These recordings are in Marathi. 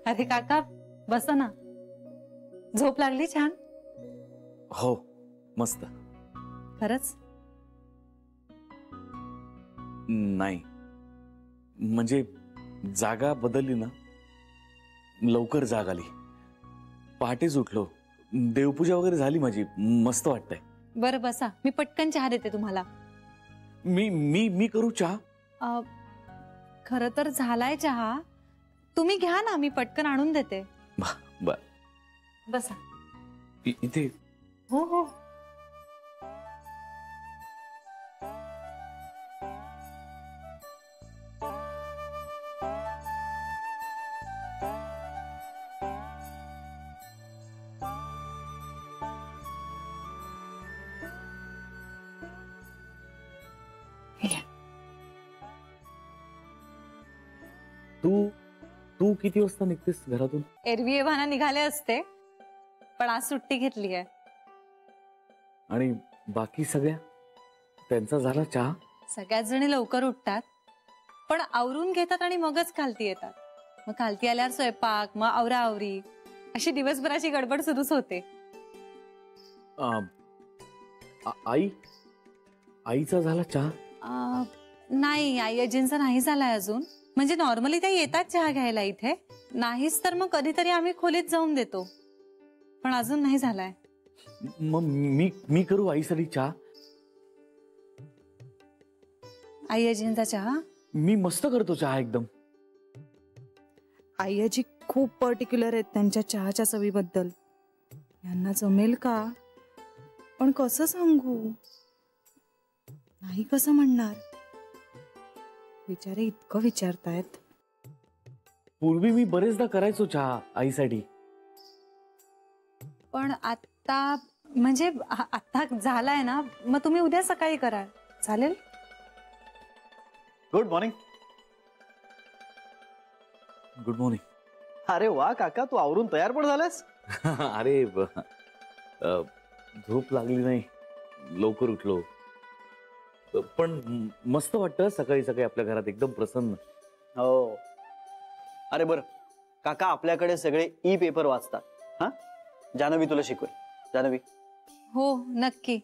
अरे काका बसा ना, झोप लागली छान? हो मस्त. खरंच? नाही म्हणजे जागा बदलली ना, लवकर जाग आली, पहाटेच उठलो, देवपूजा वगैरे झाली माझी, मस्त वाटतंय. बरं बसा, मी पटकन चहा देते तुम्हाला. मी मी मी करू चहा? खरं तर झालाय चहा, तुम्ही घ्या ना, मी पटकन आणून देते. बर बसा. इथे? हो हो. तू तू किती वाजता निघतेस घरातून? एरवी एव्हाना निघाले असते, पण आज सुट्टी घेतली आहे. आणि बाकी सगळ्या त्यांचा झाला चहा? सगळ्याच जणी लवकर उठतात, पण आवरून घेतात आणि मगच खालती येतात. मग खालती आल्यावर स्वयंपाक, मग आवराआवरी, अशी दिवसभराची गडबड सुरूच होते. आई आईचा झाला चहा? नाही, आई अजींचा नाही झालाय अजून. म्हणजे नॉर्मली त्या येतात चहा घ्यायला इथे, नाहीच तर मग कधीतरी आम्ही खोलीत जाऊन देतो, पण अजून नाही झालाय. मग मी करू आईसाठी चहा? आई अजींचा चहा? मी मस्त करतो चहा एकदम. आई आजी खूप पर्टिक्युलर आहेत त्यांच्या चहाच्या चवीबद्दल. यांना जमेल का? पण कसं सांगू? नाही कसं म्हणणार? बिचारे इतकं विचारतायत. पूर्वी मी बरेचदा करायचो चहा आईसाठी, पण आता म्हणजे आता झालाय ना, मग तुम्ही उद्या सकाळी कराल, चालेल? Good morning. Good morning. अरे वा काका, तू आवरून तयार पण झालास? अरे झोप लागली नाही, लवकर उठलो, पण मस्त वाटतं सकाळी सकाळी आपल्या घरात, एकदम प्रसन्न. हो. अरे बर काका, आपल्याकडे सगळे ई पेपर वाचतात. हा, जानवी तुला शिकवेल. जानवी? हो नक्की.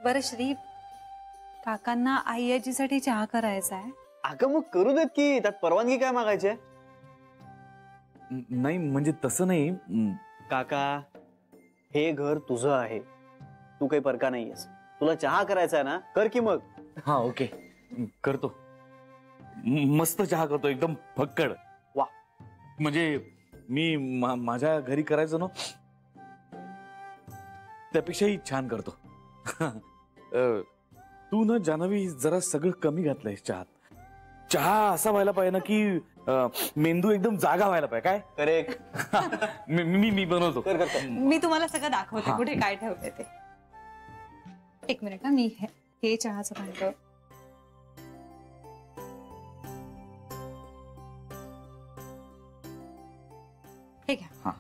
बरं श्री, काकांना आई आजीसाठी चहा करायचा आहे. अगं मग करू देत की, त्यात परवानगी काय मागायची? नाही म्हणजे तसं नाही काका, हे घर तुझं आहे, तू काही परका नाहीयेस. तुला चहा करायचा आहे ना, कर की मग. हा ओके, करतो. मस्त चहा करतो, एकदम फक्कड. वा. म्हणजे मी माझ्या घरी करायचो ना, त्यापेक्षाही छान करतो. तू ना जानवी जरा सगळं कमी घातलंय चहात. चहा असा व्हायला पाहिजे ना की मेंदू एकदम जागा व्हायला पाहिजे. काय करेक्ट. मी बनवतो. मी तुम्हाला सगळं दाखवते कुठे काय ठेवते ते. एक मिनिट, मी हे चहाचं भांड. हे घ्या. हा.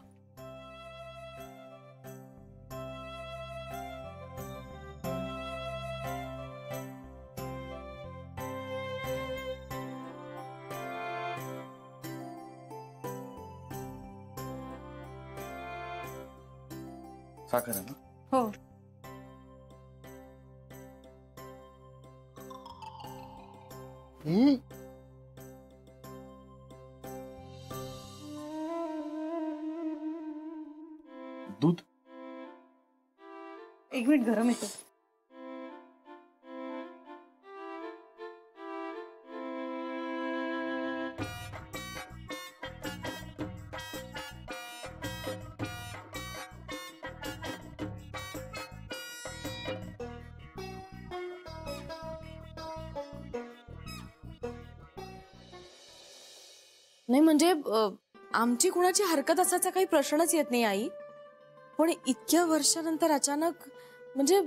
साखर आहे ना? हो. दूध? एक मिनिट, गरम येतो. नाही म्हणजे आमची कुणाची हरकत असायचा काही प्रश्नच येत नाही आई, पण इतक्या वर्षानंतर अचानक म्हणजे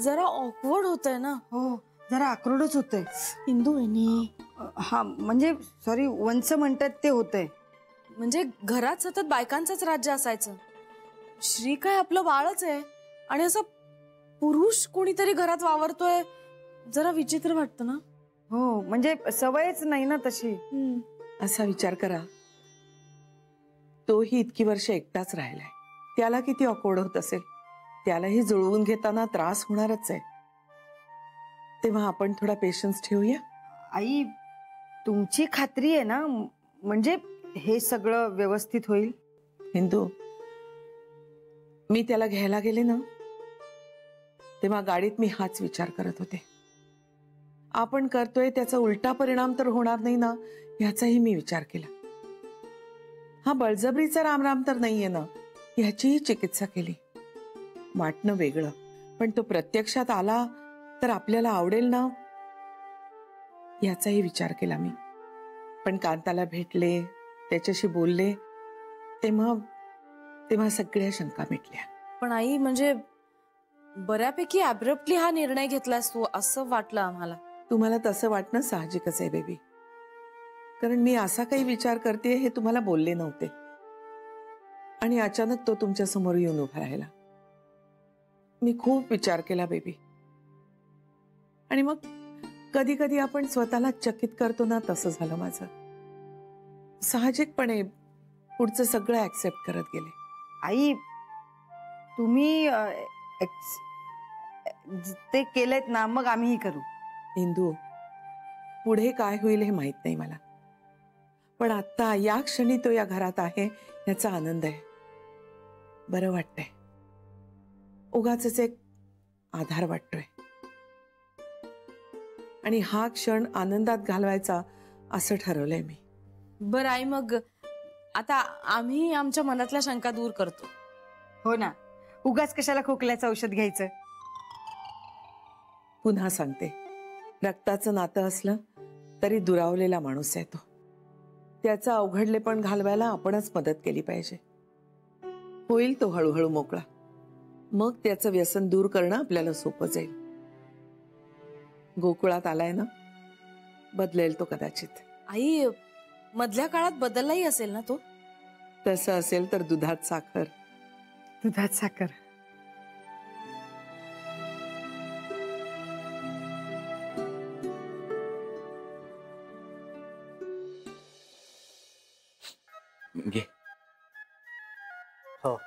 जरा ऑकवर्ड होतंय ना. हो, जरा आक्रोडच होतंय. इंदू वहिनी. हा म्हणजे सॉरी, वंच म्हणतात ते होतंय. म्हणजे घरात सतत बायकांचंच राज्य असायचं. श्री काय आपलं बाळच आहे आणि असं पुरुष कोणीतरी घरात वावरतोय, जरा विचित्र वाटतं ना. हो म्हणजे सवयच नाही ना तशी. असा विचार करा, तोही इतकी वर्ष एकटाच राहिलाय. त्याला किती ऑकवर्ड होत असेल. त्यालाही जुळवून घेताना त्रास होणारच आहे. तेव्हा आपण थोडा पेशन्स ठेवूया. आई, तुमची खात्री आहे ना, म्हणजे हे सगळं व्यवस्थित होईल? हिंदू, मी त्याला घ्यायला गेले ना तेव्हा गाडीत मी हाच विचार करत होते. आपण करतोय त्याचा उलटा परिणाम तर होणार नाही ना, याचाही मी विचार केला. हा बळजबरीचा रामराम तर नाहीये ना, ह्याचीही चिकित्सा केली. वाटणं वेगळं, पण तो प्रत्यक्षात आला तर आपल्याला आवडेल ना, याचाही विचार केला मी. पण कांताला भेटले, त्याच्याशी बोलले, तेव्हा सगळ्या शंका मिटल्या. पण आई, म्हणजे बऱ्यापैकी ॲब्रप्टली हा निर्णय घेतलास तू, असं वाटलं आम्हाला. तुम्हाला तसं वाटणं साहजिकच आहे बेबी, कारण मी असा काही विचार करते हे तुम्हाला बोलले नव्हते. आणि अचानक तो तुमच्या समोर येऊन उभा राहिला. मी खूप विचार केला बेबी. आणि मग कधी कधी आपण स्वतःला चकित करतो ना, तसं झालं माझं. साहजिकपणे पुढचं सगळं ऍक्सेप्ट करत गेले. आई, तुम्ही ते केलेत ना, मग आम्हीही करू. इंदू, पुढे काय होईल हे माहित नाही मला, पण आता या क्षणी तो या घरात आहे याचा आनंद आहे. बरं वाटतंय. उगाचच एक आधार वाटतोय. आणि हा क्षण आनंदात घालवायचा असं ठरवलंय मी. बरं आई, मग आता आम्ही आमच्या मनातल्या शंका दूर करतो. हो ना, उगाच कशाला खोकल्याचं औषध घ्यायचं. पुन्हा सांगते, रक्ताचं नातं असलं तरी दुरावलेला माणूस आहे तो. त्याचा अवघडलेपण घालवायला आपणच मदत केली पाहिजे. होईल तो हळूहळू मोकळा. मग त्याचं व्यसन दूर करणं आपल्याला सोपं जाईल. गोकुळात आलाय ना, बदलेल तो कदाचित. आई, मधल्या काळात बदललाही असेल ना तो? तसं असेल तर दुधात साखर. दुधात साखर. घे. हो.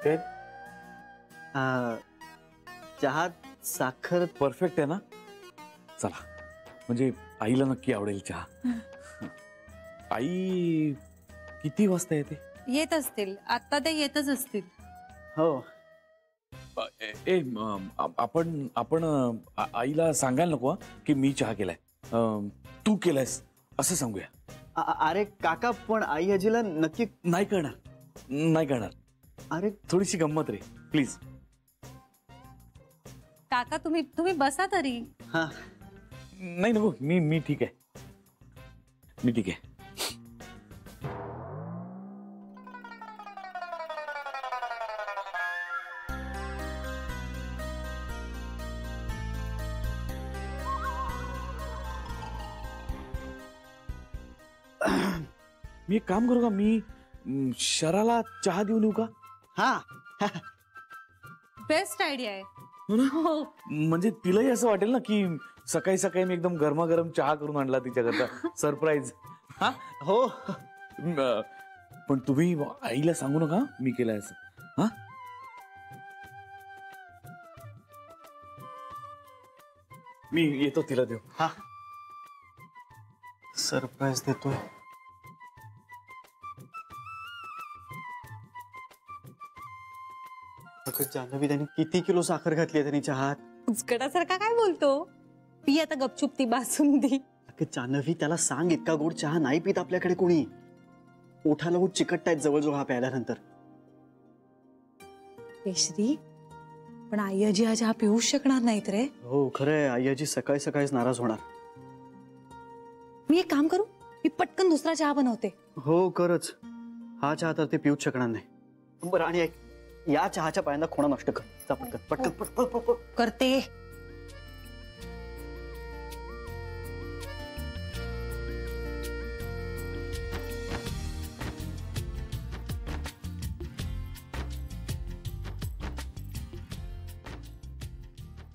काय चहात साखर परफेक्ट आहे ना. चला, म्हणजे आईला नक्की आवडेल चहा. आई किती वाजता येते? येत असतील, आता ते येतच असतील. हो. आपण आईला सांगायला नको की मी चहा केलाय, तू केलायस असं सांगूया. अरे काका, पण आई आजीला नक्की नाही करणार. अरे थोडीशी गंमत रे, प्लीज. काका, तुम्ही बसा तरी. हा. नाही नको, मी ठीक आहे. मी एक काम करू का, मी शराला चहा देऊन येऊ का? हा. बेस्ट आयडिया आहे. हो ना? हो. म्हणजे तिलाही असं वाटेल ना की सकाळी सकाळी मी एकदम गरमागरम चहा करून आणला तिच्याकरता. सरप्राईज. हा. हो. पण तुम्ही आईला सांगू नका मी केलंय असं. हा. मी येतो तिला देऊ. हा. सरप्राईज देतोय. जान्हवी, त्यांनी किती किलो साखर घातली त्यांनी चहात? उचकटासारखा काय बोलतो? पी आता गपचूप ती बासुंदी. जान्हवी, त्याला सांग इतका गोड चहा नाही पित आपल्याकडे कोणी. ओठाला ओठ चिकटतायत जवळजवळ हा प्यायल्यानंतर. केशरी, पण आई आजी आज हा पिऊच शकणार नाहीत रे. हो खरंय, आई आजी सकाळी सकाळीच नाराज होणार. मी एक काम करू, मी पटकन दुसरा चहा बनवते. हो करच. हा चहा तर ते पिऊच शकणार नाही. बरं, आणि ऐक, या चहाच्या पायांना खोणा नष्ट कर. पटकन. करते.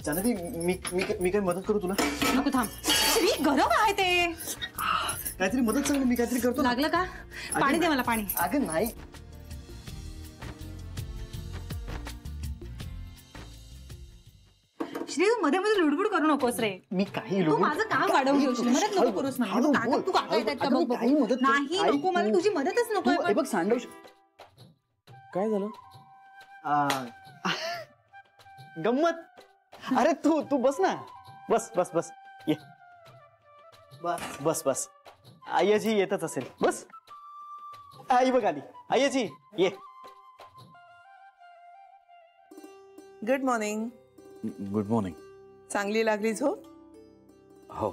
जान्हवी मी मी मी काही मदत करू तुला? नको थांब श्री, गरम आहे ते. काहीतरी मदत सांग ना, मी काहीतरी करतो ना. लागलं का? पाणी दे मला, पाणी. अगं नाही. श्री, तू मध्ये मध्ये लुडबुड करू नकोस रे. मी काही तू माझं काम वाढवून घेऊशील. मदत नको करूस मला. तू काका येतात का बघ काही बघू. मदत नाही नको, मला तुझी मदतच नको हे बघ सांडव. काय झालं? गंमत. अरे तू तू बस ना. बस बस बस ये. बस बस बस. आय्याजी येतच असेल. बस. आई बघ आली. आय्याजी ये. Good morning. Good morning. चांगली लागली झोप? हो,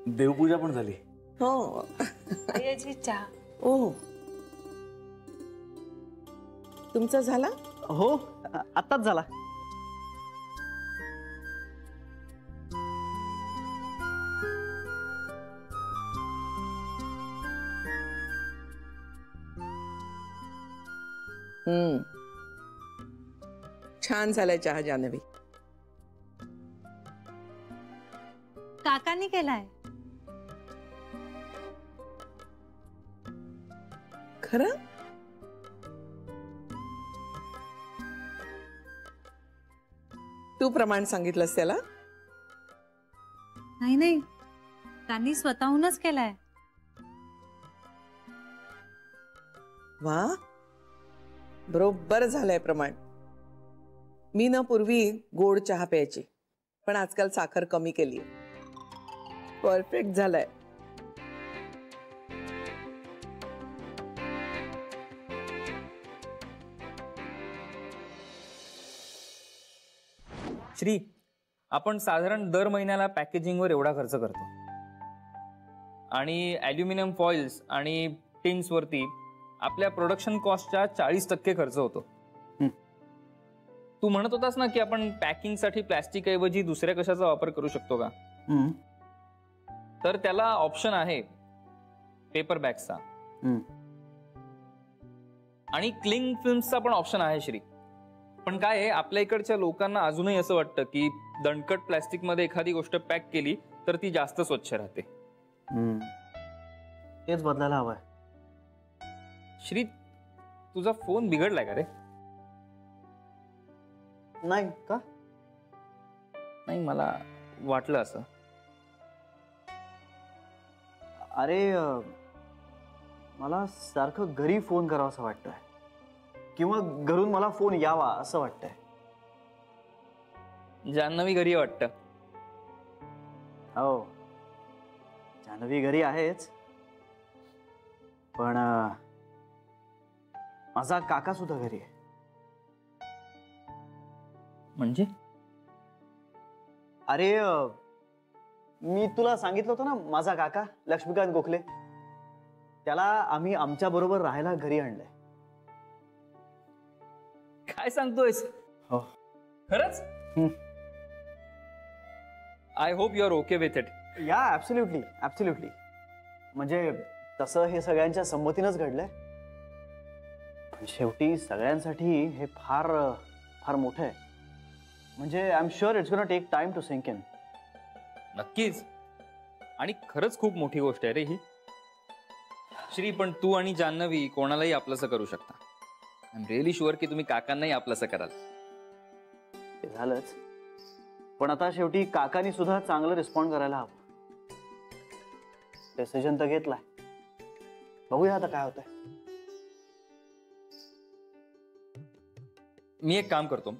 देवपूजा पण झाली. हो. चहा. ओ, तुमचा झाला? हो आत्ताच झाला. छान झालाय चहा जान्हवी. काकांनी केलाय. खरं? तू प्रमाण सांगितलंस त्याला? नाही नाही, त्यांनी स्वतःहूनच केलाय. वा, बरोबर झालंय प्रमाण. मी ना पूर्वी गोड चहा प्यायची, पण आजकाल साखर कमी केली. परफेक्ट झालाय. श्री, आपण साधारण दर महिन्याला पॅकेजिंगवर एवढा खर्च करतो आणि ॲल्युमिनियम फॉइल्स आणि टिन्सवरती आपल्या प्रोडक्शन कॉस्टच्या 40% खर्च होतो. तू म्हणत होतास ना की आपण पॅकिंगसाठी प्लॅस्टिक ऐवजी दुसऱ्या कशाचा वापर करू शकतो का? तर त्याला ऑप्शन आहे पेपर बॅग्सचा आणि क्लिंग फिल्म्सचा पण ऑप्शन आहे श्री. पण काय आहे, आपल्या इकडच्या लोकांना अजूनही असं वाटतं की दणकट प्लॅस्टिक मध्ये एखादी गोष्ट पॅक केली तर ती जास्त स्वच्छ राहते. तेच बदलायला हवंय. श्री, तुझा फोन बिघडलाय का रे? नाही का? नाही, मला वाटलं असं. अरे मला सारखं घरी फोन करावा असं वाटतंय किंवा घरून मला फोन यावा असं वाटतंय. जान्हवी घरी वाटतं. हो, जान्हवी घरी आहेच, पण माझा काका सुद्धा घरी आहे. म्हणजे? अरे मी तुला सांगितलं होतं ना, माझा काका लक्ष्मीकांत गोखले, त्याला आम्ही आमच्या बरोबर राहायला घरी आणलंय. काय सांगतोयस? हो, खरंच? I hope you are okay with it. Yeah absolutely absolutely. म्हणजे तसं हे सगळ्यांच्या संमतीनंच घडलंय, पण शेवटी सगळ्यांसाठी हे फार फार मोठं आहे. म्हणजे I am sure it's gonna take time to sink in. नक्कीच, आणि खरंच खूप मोठी गोष्ट आहे रे ही. श्री, पण तू आणि जान्हवी कोणालाही आपलंसं करू शकता. आय एम रिअली शुअर की तुम्ही काकांनाही आपलंसं कराल. ते झालंच, पण आता शेवटी काकांनी सुद्धा चांगलं रिस्पॉन्ड करायला हवं. डिसिजन तर घेतलाय, बघूया आता काय होतंय. मी एक काम करतो,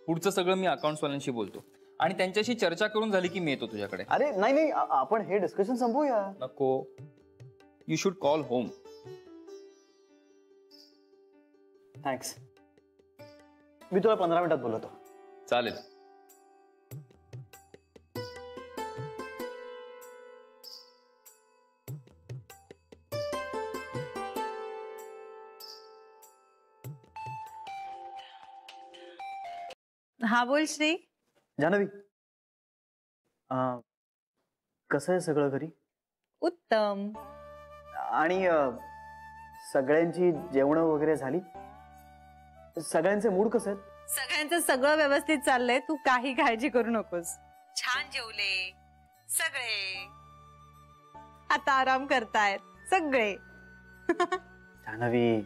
पुढचं सगळं मी अकाउंट्सवाल्यांशी बोलतो आणि त्यांच्याशी चर्चा करून झाली की मी येतो तुझ्याकडे. अरे नाही नाही, आपण हे डिस्कशन संपवूया. नको, you should call home. Thanks. मी तुला 15 मिनिटात बोलवतो. चालेल. हा बोल श्री. जान्हवी, कसं आहे सगळं घरी? उत्तम. आणि सगळ्यांची जेवण वगैरे झाली? सगळ्यांचे मूड कसे आहेत? सगळ्यांचं सगळं व्यवस्थित चाललंय, तू काही काळजी करू नकोस. छान जेवले सगळे, आता आराम करतायत सगळे. जान्हवी,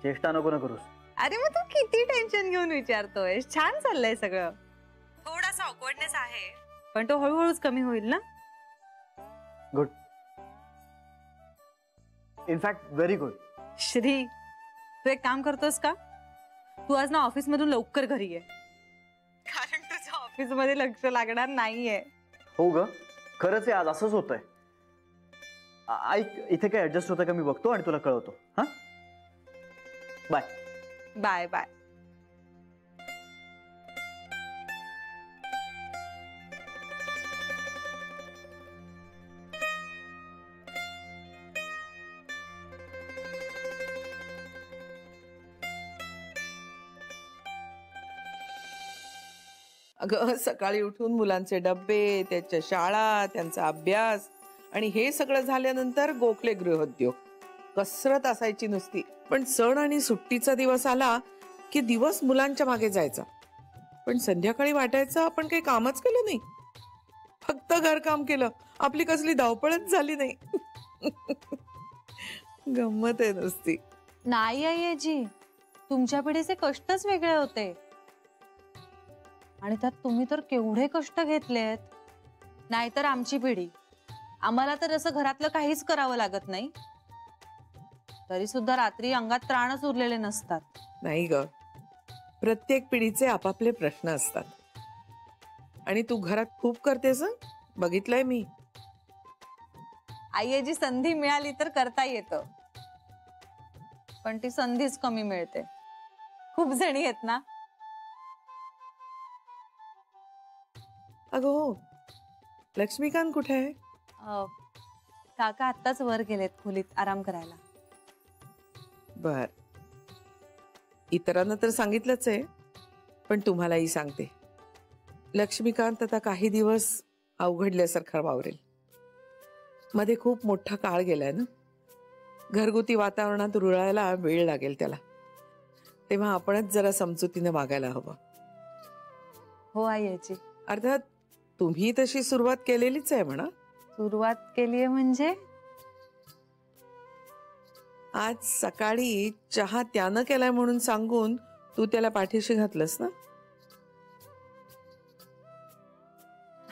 चेष्टा नको ना करूस. अरे मग तू किती टेन्शन घेऊन विचारतोय? छान चाललंय सगळं. थोडासा ऑकवर्डनेस आहे, पण तो हळूहळूच कमी होईल ना. Good, in fact very good. Shri, तू एक काम करतोस का? तू आज ना ऑफिस मधून लवकर घरी ये, कारण तुझं ऑफिस मध्ये लक्ष लागणार नाहीये. हो ग, खरंच आहे, आज असंच होतंय. ऐक, इथे काय ऍडजस्ट होतं का मी बघतो आणि तुला कळवतो. हा, बाय. Bye bye. अगं सकाळी उठून मुलांचे डब्बे, त्याच्या शाळा, त्यांचा अभ्यास आणि हे सगळं झाल्यानंतर गोखले गृहोद्योग, कसरत असायची नुसती. पण सण आणि सुट्टीचा दिवस आला की दिवस मुलांच्या मागे जायचा, पण संध्याकाळी वाटायचं आपण काही कामच केलं नाही, फक्त घरकाम केलं, आपली कसली धावपळच झाली नाही. गंमत आहे नुसती. नाही आईजी, तुमच्या पिढीचे कष्टच वेगळे होते, आणि त्यात तुम्ही तर केवढे कष्ट घेतलेत. नाहीतर आमची पिढी, आम्हाला तर असं घरातलं काहीच करावं लागत नाही, तरी सुद्धा रात्री अंगात त्राणच उरलेले नसतात. नाही ग, प्रत्येक पिढीचे आपापले प्रश्न असतात, आणि तू घरात खूप करतेस हं? बघितलंय मी. आईची संधी मिळाली तर करता येतं, पण ती संधीच कमी मिळते. खूप जणी आहेत ना. अगं हो, लक्ष्मीकांत कुठे आहे? काका आत्ताच वर गेलेत खोलीत आराम करायला. बर, इतरांना तर सांगितलंच आहे, पण तुम्हालाही सांगते, लक्ष्मीकांत आता काही दिवस अवघडल्यासारखा वावरेल. मध्ये खूप मोठा काळ गेलाय ना, घरगुती वातावरणात रुळायला वेळ लागेल त्याला, तेव्हा आपणच जरा समजुतीने वागायला हवं. हो आईची. अर्थात तुम्ही तशी सुरुवात केलेलीच आहे म्हणा. सुरुवात केलीये म्हणजे? आज सकाळी चहा त्यानं केलाय म्हणून सांगून तू त्याला पाठीशी घातलंस ना.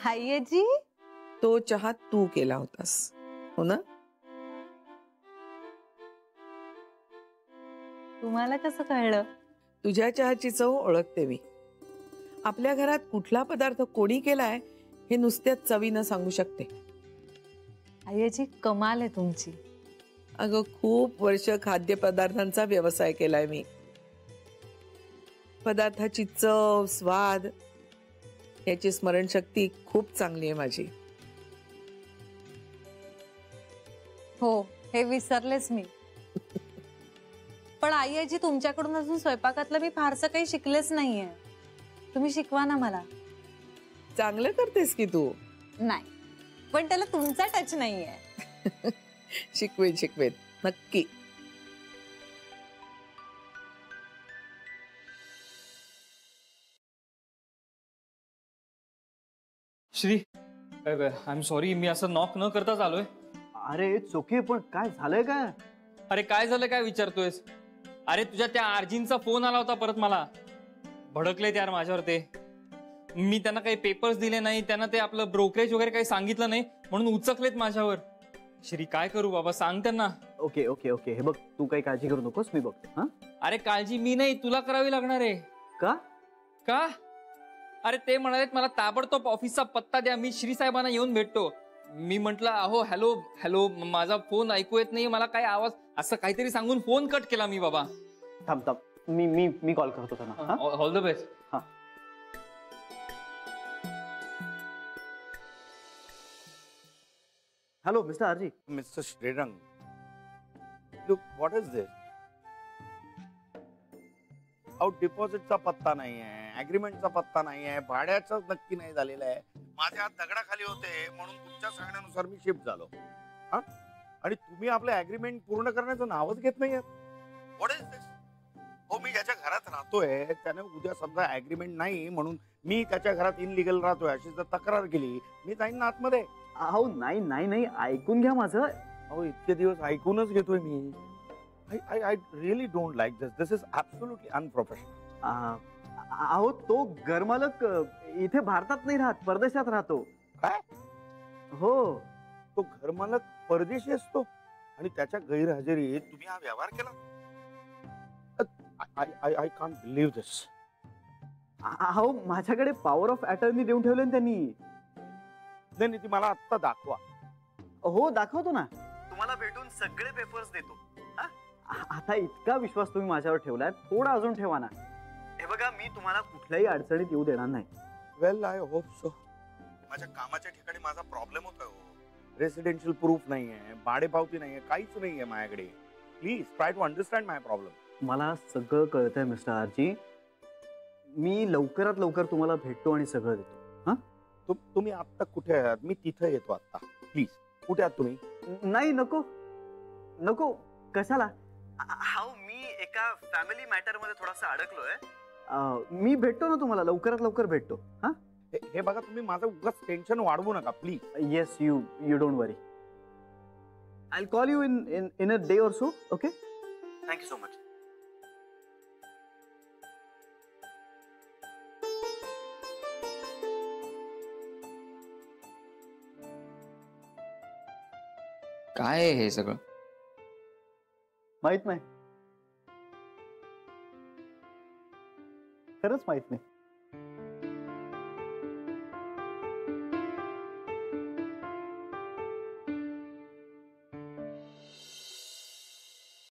आईजी, तो चहा तू केला होतास हो ना. तुम्हाला कसं कळलं? तुझ्या चहाची चव ओळखते मी. आपल्या घरात कुठला पदार्थ कोणी केलाय हे नुसत्याच चवीनं सांगू शकते. आईची कमाल आहे तुमची. अगं खूप वर्ष खाद्यपदार्थांचा व्यवसाय केलाय मी. पदार्थाची चव, स्वाद याची स्मरणशक्ती खूप चांगली आहे माझी. हो, हे विसरलेच मी. पण आईजी, तुमच्याकडून अजून स्वयंपाकातलं मी फारसं काही शिकलेच नाहीये. तुम्ही शिकवा ना मला. चांगलं करतेस की तू. नाही, पण त्याला तुमचा टच नाहीये. शिकवेन शिकवेन नक्की. श्री, आय एम सॉरी, मी असं नॉक न करताच आलोय. अरे चोखे, पण काय झालंय काय? अरे काय झालं, काय विचारतोयस? अरे तुझ्या त्या आर्जींचा फोन आला होता परत मला. भडकले यार माझ्यावर ते. मी त्यांना काही पेपर्स दिले नाही, त्यांना ते आपलं ब्रोकरेज वगैरे काही सांगितलं नाही म्हणून उचकलेत माझ्यावर. श्री काय करू बाबा, सांग त्यांना. ओके ओके ओके, हे बघ, तू काही काळजी करू नकोस, मी बघते. हा, अरे काळजी मी नाही, तुला करावी लागणार आहे. का? का? अरे ते म्हणालेत मला ताबडतोब ऑफिसचा पत्ता द्या, मी श्री साहेबांना येऊन भेटतो. मी म्हंटल अहो हॅलो हॅलो, माझा फोन ऐकू येत नाही, मला काय आवाज, असं काहीतरी सांगून फोन कट केला मी बाबा. थांब थांब, मी मी मी कॉल करतो त्यांना. All the best. हा. Hello mister RG. Mr. Srirang, look, what is this? अहो डिपॉझिटचा पत्ता नाही आहे, अग्रीमेंटचा पत्ता नाही आहे, भाड्याचं नक्की नाही झालेलं आहे. माझ्या हात दगडाखाली होते म्हणून तुमच्या सांगण्यानुसार मी शिफ्ट झालो. हा, आणि तुम्ही आपलं अग्रीमेंट पूर्ण करण्याचं नावच घेत नाही. व्हॉट इज दिस? हो, मी ज्याच्या घरात राहतोय त्याने उद्या समजा ऍग्रीमेंट नाही म्हणून मी त्याच्या घरात इनलिगल राहतोय अशी जर तक्रार केली मी जाईन ना आतमध्ये. अहो नाही नाही नाही, ऐकून घ्या माझं. अहो इतके दिवस ऐकूनच घेतोय मी. I really don't like this is absolutely unprofessional. अहो तो घरमालक इथे भारतात नाही राहत, परदेशात राहतो. काय? हो. तो घरमालक परदेशी असतो आणि त्याच्या गैरहजेरीत तुम्ही हा व्यवहार केला. आय कांट बिलीव्ह दिस. अहो माझ्याकडे पॉवर ऑफ अटर्नी देऊन ठेवले ना त्यांनी. नाही ती मला आत्ता दाखवा. हो दाखवतो ना, तुम्हाला भेटून सगळे पेपर्स देतो. आता इतका विश्वास तुम्ही माझ्यावर ठेवलाय, थोडा अजून ठेवा ना. हे बघा, मी तुम्हाला कुठल्याही अडचणीत येऊ देणार नाही. Well I hope so. माझ्या कामाच्या ठिकाणी माझा प्रॉब्लेम होतोय. रेसिडेन्शियल प्रूफ नाहीये, भाडेपावती नाहीये, काहीच नाहीये माझ्याकडे. Please try to understand my problem. मला सगळं कळतंय मिस्टर आरजी. मी लवकरात लवकर तुम्हाला भेटतो आणि सगळं देतो. तुम्ही आता कुठे आहात? मी तिथे येतो आता. प्लीज कुठे आहात तुम्ही? नाही नको नको, कशाला? मी एका फॅमिली मॅटर मध्ये थोडासा अडकलोय. मी भेटतो ना तुम्हाला, लवकरात लवकर भेटतो. हे बघा, तुम्ही माझं उगाच टेन्शन वाढवू नका please. Yes, you don't worry. I call you in a day or so. Okay, thank you so much. काय आहे हे सगळं? माहित नाही, खरंच माहित नाही.